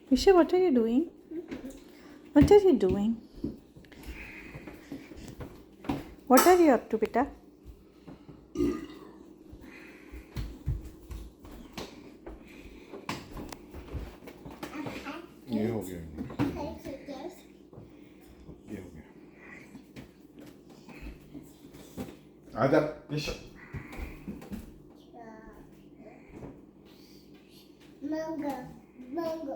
Isha, what are you doing? What are you doing? What are you up to, beta? ये हो गया ये हो गया आजा यश Mango.